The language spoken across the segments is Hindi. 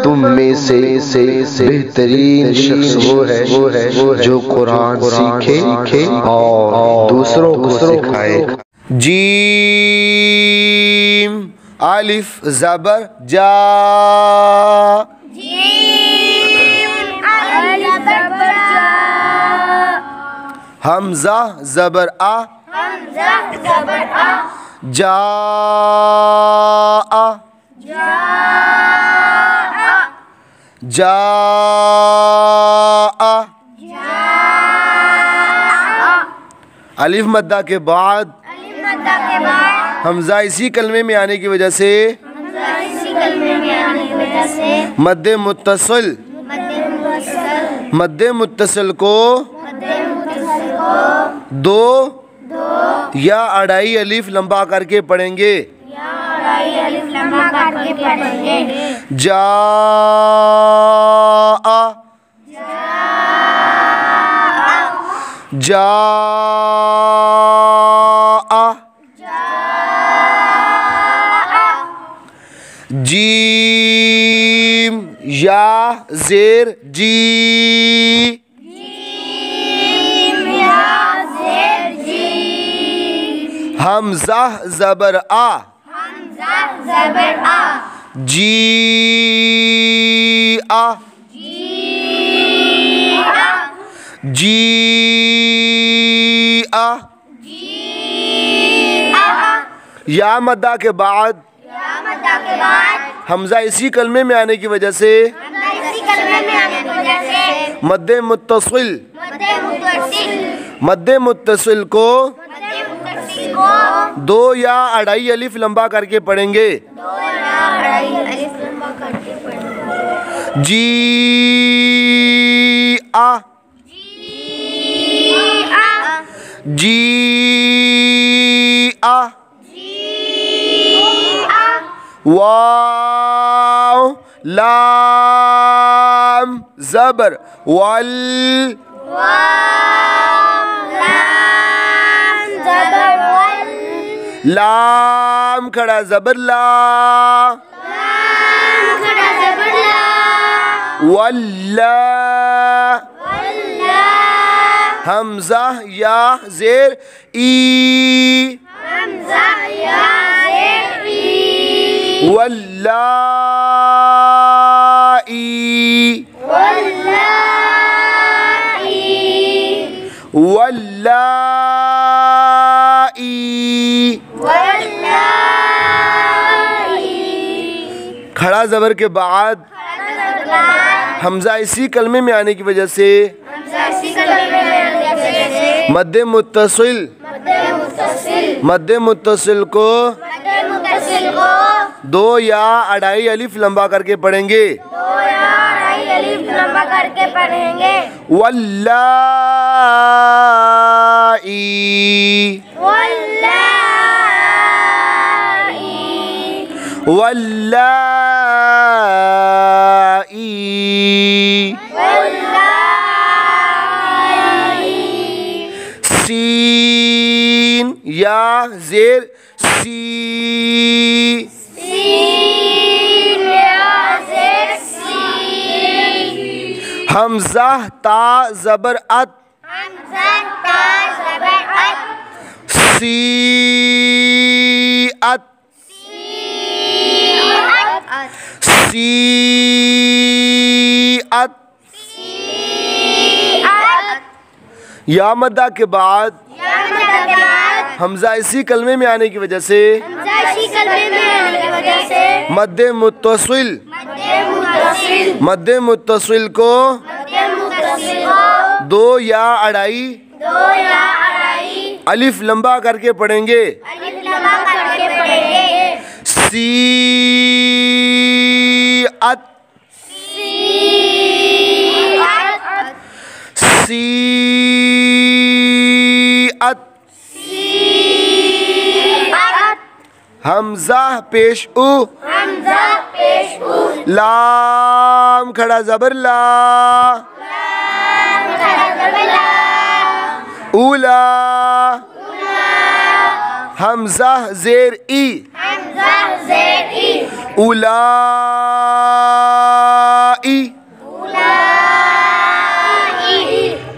तुम में से बेहतरीन शख्स वो है जो कुरान सीखे और दूसरों को सिखाए। जीम अलिफ ज़बर जा, हमज़ा ज़बर आ, जा जा अलिफ मद्दा के बाद हमज़ा इसी कलमे में आने की वजह से मद्दे मुत्तसिल को दो या अढ़ाई अलिफ लंबा करके पढ़ेंगे। जा जा जीम या ज़ेर जी, हमज़ा ज़बर आ, जी आ, जी आ। या मद्दा के बाद हमज़ा इसी कलमे में आने की वजह से मद्दे मुत्तसिल को दो या अढ़ाई अलिफ लंबा करके पढ़ेंगे। जी आ, जी आ, वाव लाम ज़बर वल, लाम खड़ा ज़बर ला, वल्ला, हमज़ा या ज़ेर ई, वल्लाई, वल्लाई, खड़ा ज़बर के बाद हमज़ा इसी कलमे में आने की वजह से मद्दे मुत्तसिल को दो या अढ़ाई अलिफ लंबा करके पढ़ेंगे। वल्लाई, वल्लाई, सीन या ज़ेर सी, हमज़ा ता ज़बर अत, सी अत, सी अत। या मद्दा के बाद हमज़ा इसी कलमे में आने की वजह से मद्दे मुत्तसिल को दो या अढ़ाई अलिफ लंबा करके पढ़ेंगे। सी अत, सी अत, हमजा पेश उ, लाम खड़ा ज़बर ला, उला, हमजा ज़ेर ई, उलाई,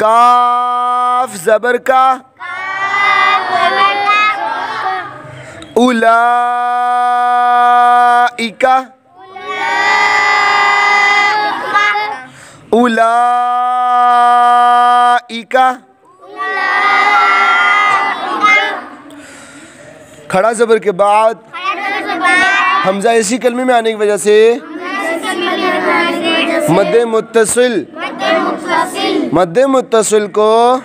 काफ ज़बर का, उलाइका, उलाइका, खड़ा ज़बर के बाद हमजा इसी कलमे में आने की वजह से मद्दे मुत्तसिल को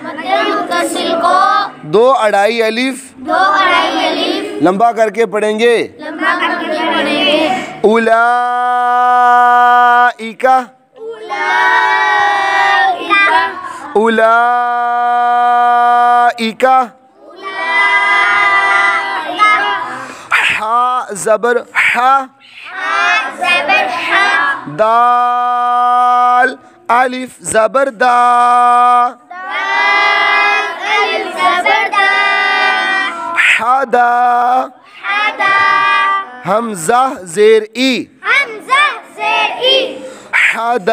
दो अढ़ाई अलिफ लंबा करके पढ़ेंगे। उलाइका, उलाइका, हा ज़बर हा, दाल अलिफ ज़बर दा, हादा, हमजा ज़ेर ई, हदाई,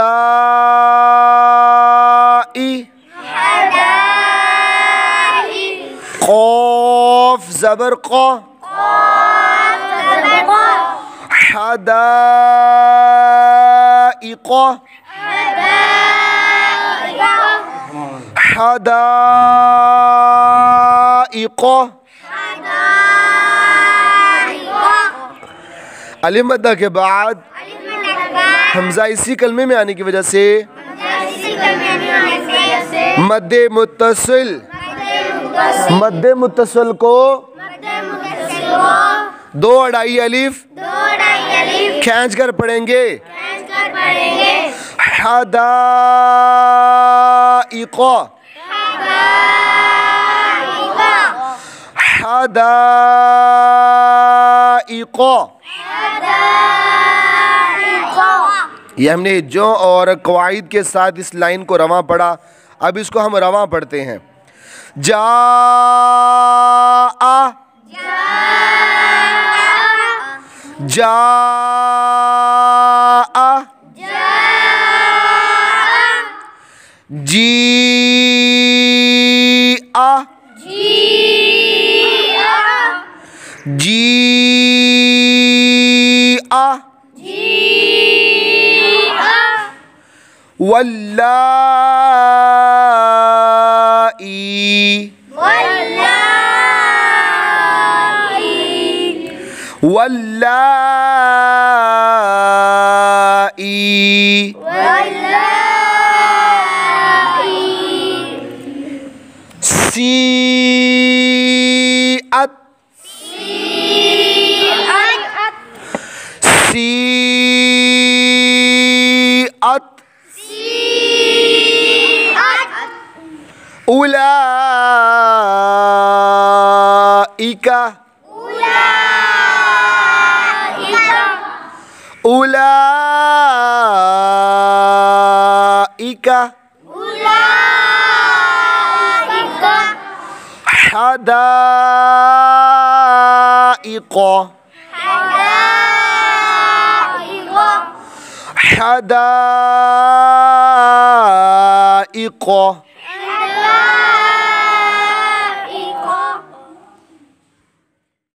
क़ाफ ज़बर क़ा, हदाइक़ा, हदाइक़ा, अलिफ मद्दा के बाद हमजा इसी कलमे में आने की वजह से मद्दे मुत्तसिल को दो अढ़ाई अलिफ खींच कर पढ़ेंगे। हदाइक़ा, हदाइक़ा, ये हमने जो और कवाइद के साथ इस लाइन को रवां पढ़ा। अब इसको हम रवां पढ़ते हैं। जा जा जी जी वल्लाई सीअत उलाइका उलाइका हदाइक़ा हदाइक़ा